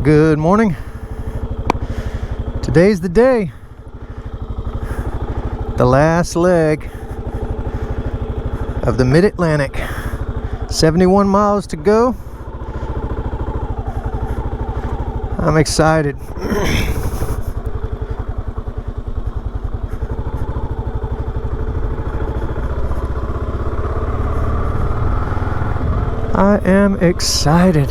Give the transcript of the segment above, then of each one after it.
Good morning. Today's the day. The last leg of the Mid-Atlantic. 71 miles to go. I'm excited. I am excited.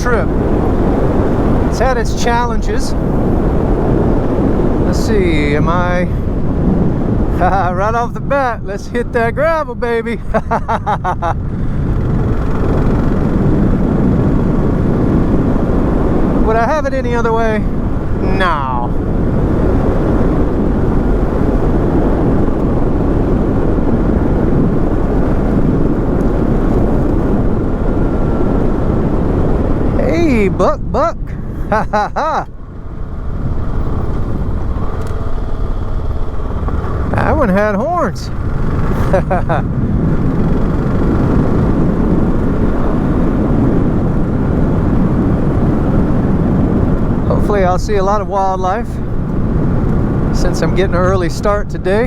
Trip. It's had its challenges. Let's see, am I right off the bat? Let's hit that gravel, baby. Would I have it any other way? No. Hey, buck. Ha ha ha. That one had horns. Hopefully I'll see a lot of wildlife since I'm getting an early start today.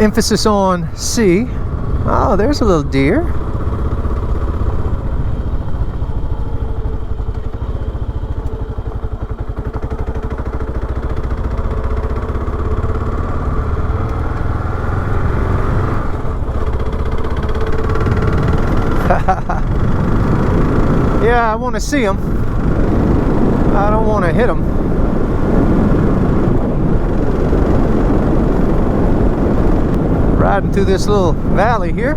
Emphasis on see. Oh, there's a little deer. Yeah, I want to see them. I don't want to hit them. Riding through this little valley here.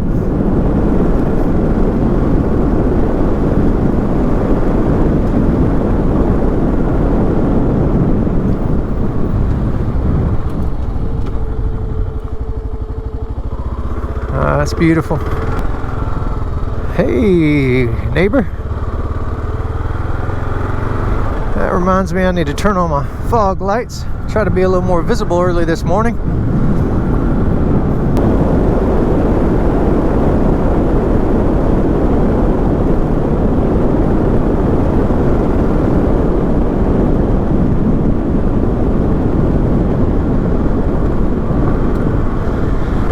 That's beautiful. Hey, neighbor. That reminds me I need to turn on my fog lights. Try to be a little more visible early this morning.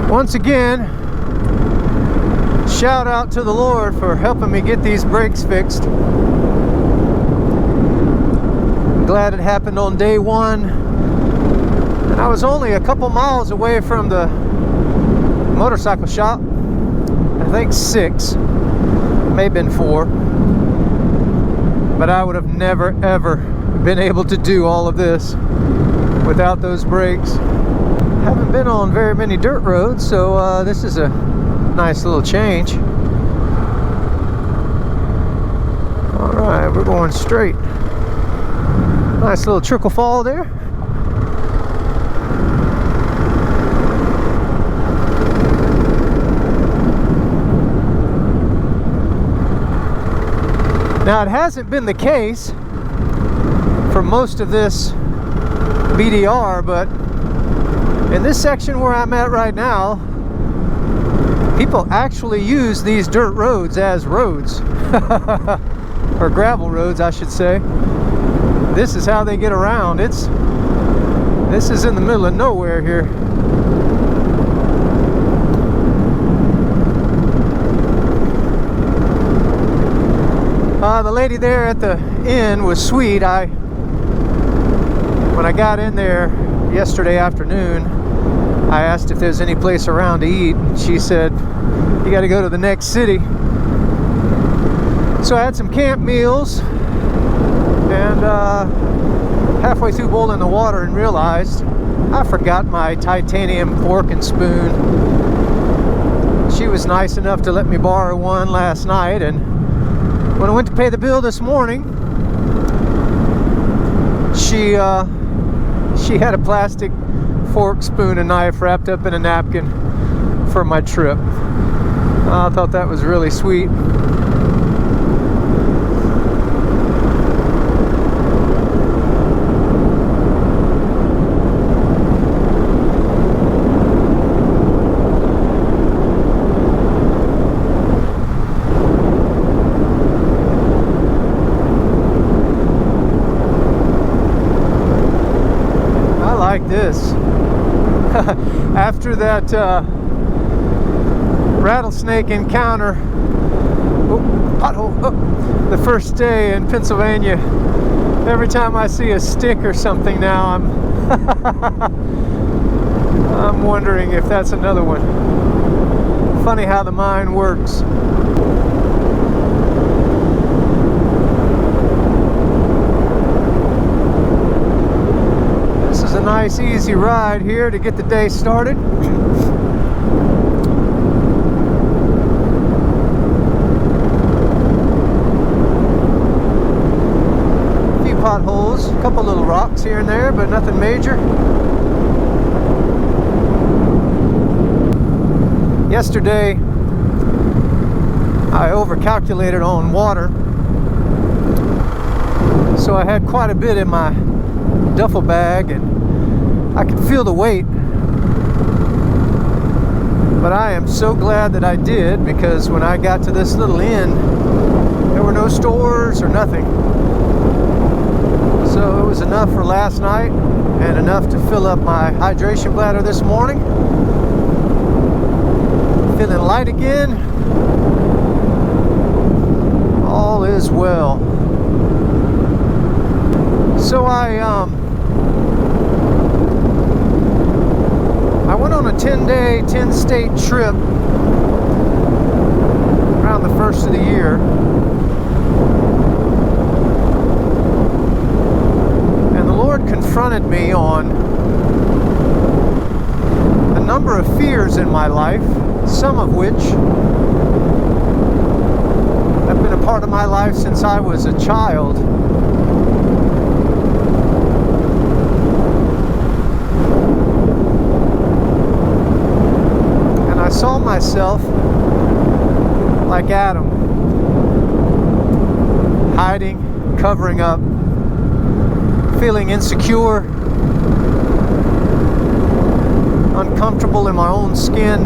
Once again, shout out to the Lord for helping me get these brakes fixed. I'm glad it happened on day one. And I was only a couple miles away from the motorcycle shop. I think 6, may have been 4. But I would have never ever been able to do all of this without those brakes. Haven't been on very many dirt roads, so this is a nice little change. Alright, we're going straight. Nice little trickle fall there. Now, it hasn't been the case for most of this BDR, but in this section where I'm at right now, people actually use these dirt roads as roads. Or gravel roads, I should say. This is how they get around. This is in the middle of nowhere here. The lady there at the inn was sweet. When I got in there yesterday afternoon, I asked if there's any place around to eat. She said, you got to go to the next city. So I had some camp meals, and halfway through boiling the water and realized I forgot my titanium fork and spoon. She was nice enough to let me borrow one last night, and when I went to pay the bill this morning, she had a plastic fork, spoon, and knife wrapped up in a napkin for my trip. I thought that was really sweet. This after that rattlesnake encounter, pothole, the first day in Pennsylvania, every time I see a stick or something now, I'm wondering if that's another one. Funny how the mind works. A nice easy ride here to get the day started. A few potholes, a couple little rocks here and there, but nothing major. Yesterday I overcalculated on water, so I had quite a bit in my duffel bag, and I could feel the weight, but I am so glad that I did, because when I got to this little inn, there were no stores or nothing. So it was enough for last night and enough to fill up my hydration bladder this morning. Feeling light again. All is well. So I went on a 10-day, 10-state trip around the first of the year. And the Lord confronted me on a number of fears in my life, some of which have been a part of my life since I was a child. I saw myself like Adam, hiding, covering up, feeling insecure, uncomfortable in my own skin,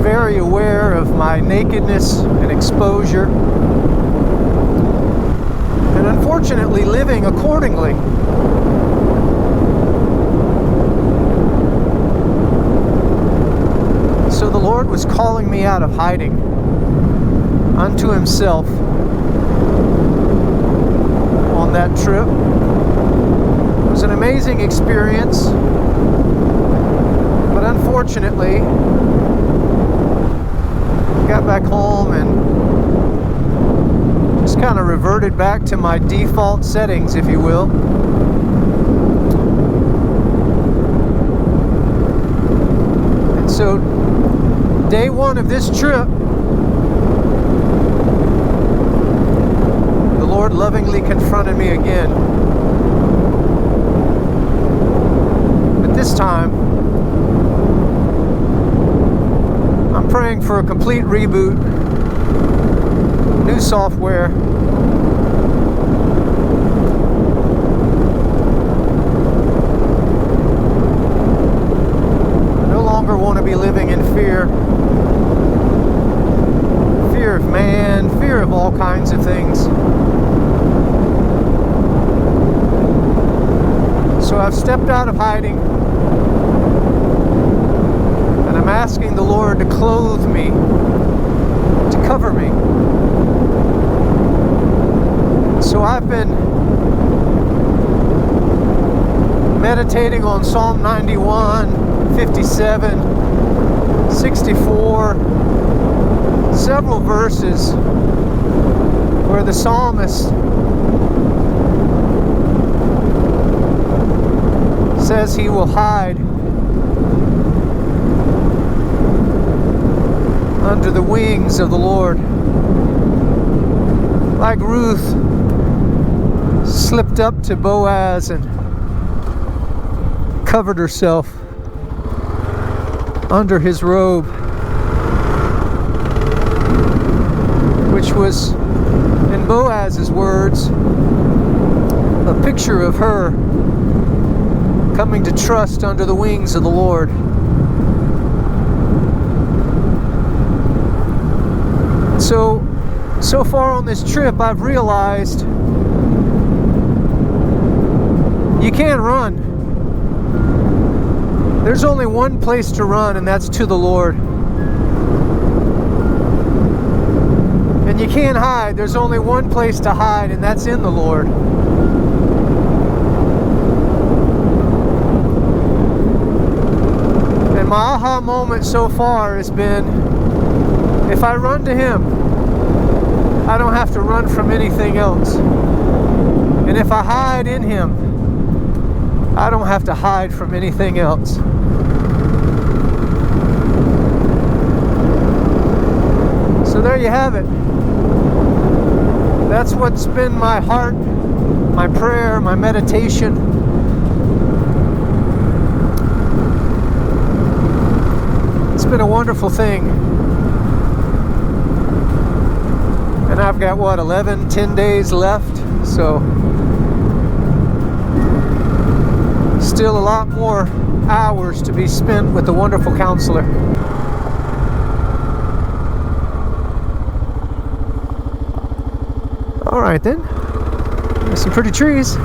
very aware of my nakedness and exposure, and unfortunately living accordingly. So the Lord was calling me out of hiding unto Himself on that trip. It was an amazing experience, but unfortunately, I got back home and just kind of reverted back to my default settings, if you will. And so day one of this trip, the Lord lovingly confronted me again. But this time, I'm praying for a complete reboot, new software, no longer want to be living in fear. Fear of man, fear of all kinds of things. So I've stepped out of hiding, and I'm asking the Lord to clothe me, to cover me, So I've been meditating on Psalm 91, 57, 64, several verses where the psalmist says he will hide under the wings of the Lord. Like Ruth slipped up to Boaz and covered herself under his robe, which was, in Boaz's words, a picture of her coming to trust under the wings of the Lord. So far on this trip, I've realized you can't run. There's only one place to run, and that's to the Lord. And you can't hide. There's only one place to hide, and that's in the Lord. And my aha moment so far has been, if I run to Him, I don't have to run from anything else. And if I hide in Him, I don't have to hide from anything else. So there you have it. That's what's been my heart, my prayer, my meditation. It's been a wonderful thing. And I've got, 10 days left, so still a lot more hours to be spent with the wonderful counselor. All right then, there's some pretty trees.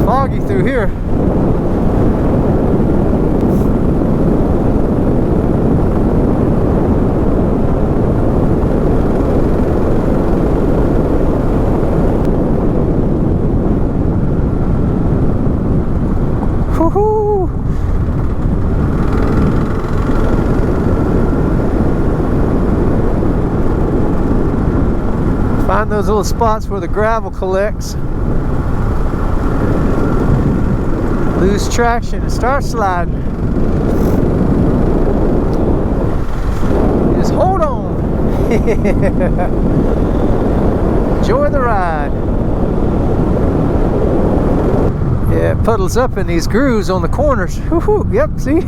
Foggy through here. Woohoo! Find those little spots where the gravel collects. Lose traction and start sliding. Just hold on. Enjoy the ride. Yeah, it puddles up in these grooves on the corners. Woo-hoo. Yep, see?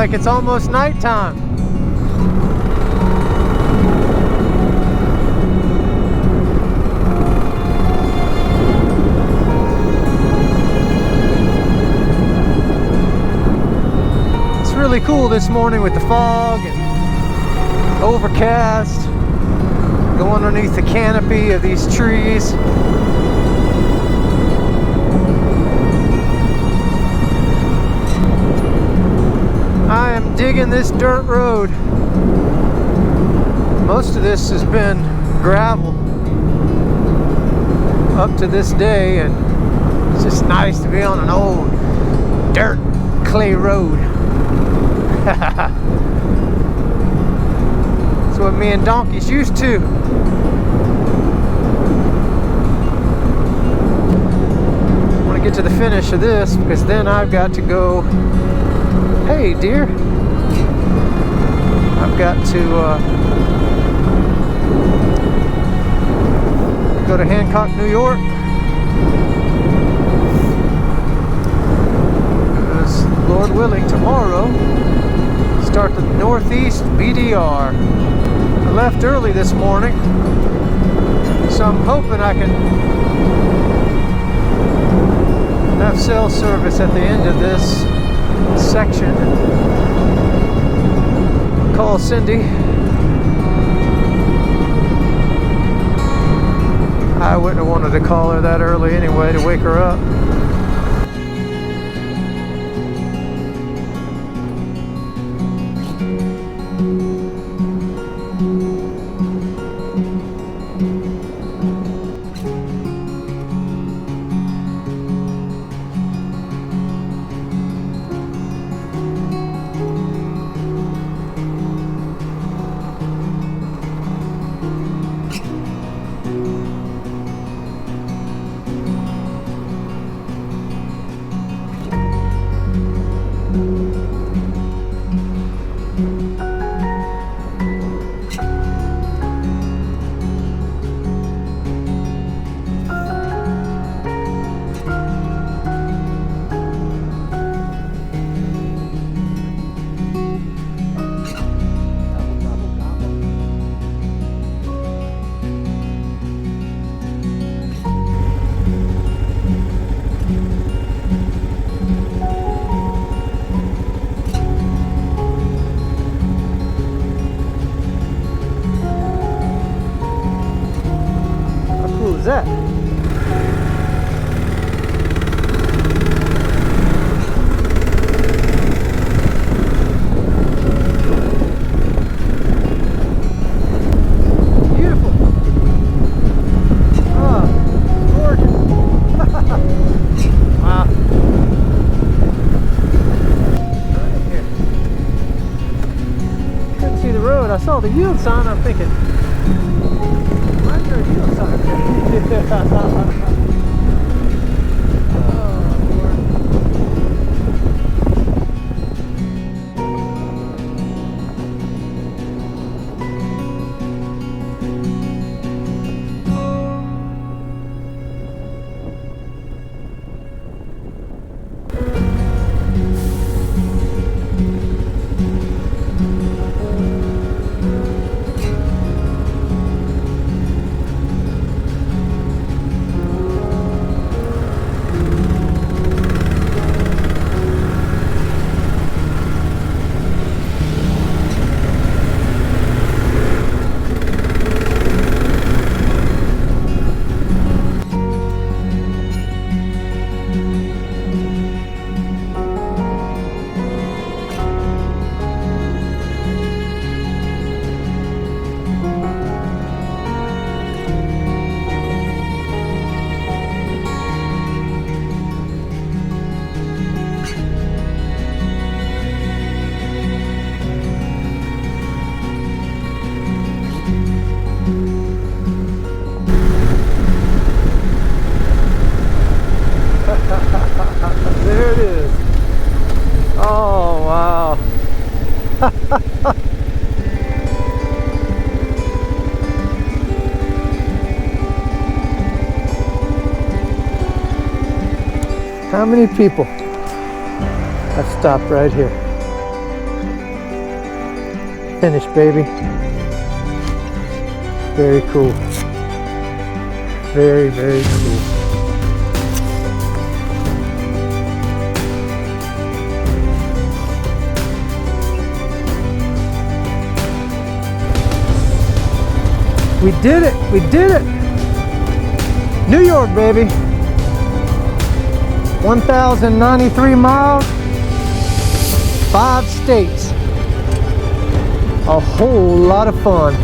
like it's almost nighttime. It's really cool this morning with the fog and overcast. Go underneath the canopy of these trees. I am digging this dirt road. Most of this has been gravel up to this day, and it's just nice to be on an old dirt clay road. That's what me and donkeys used to. I want to get to the finish of this because then I've got to go. Hey dear, I've got to go to Hancock, New York. Because Lord willing, tomorrow start the Northeast BDR. I left early this morning, so I'm hoping I can have cell service at the end of this section. Call Cindy. I wouldn't have wanted to call her that early anyway to wake her up. That? Beautiful. Oh, gorgeous. Wow. Right here. Couldn't see the road. I saw the yield sign. I'm thinking, why is there a yield sign there? There it is. Oh, wow. How many people have stopped right here? finish, baby. Very cool. Very, very cool. We did it! We did it! New York, baby! 1,093 miles, 5 states. A whole lot of fun.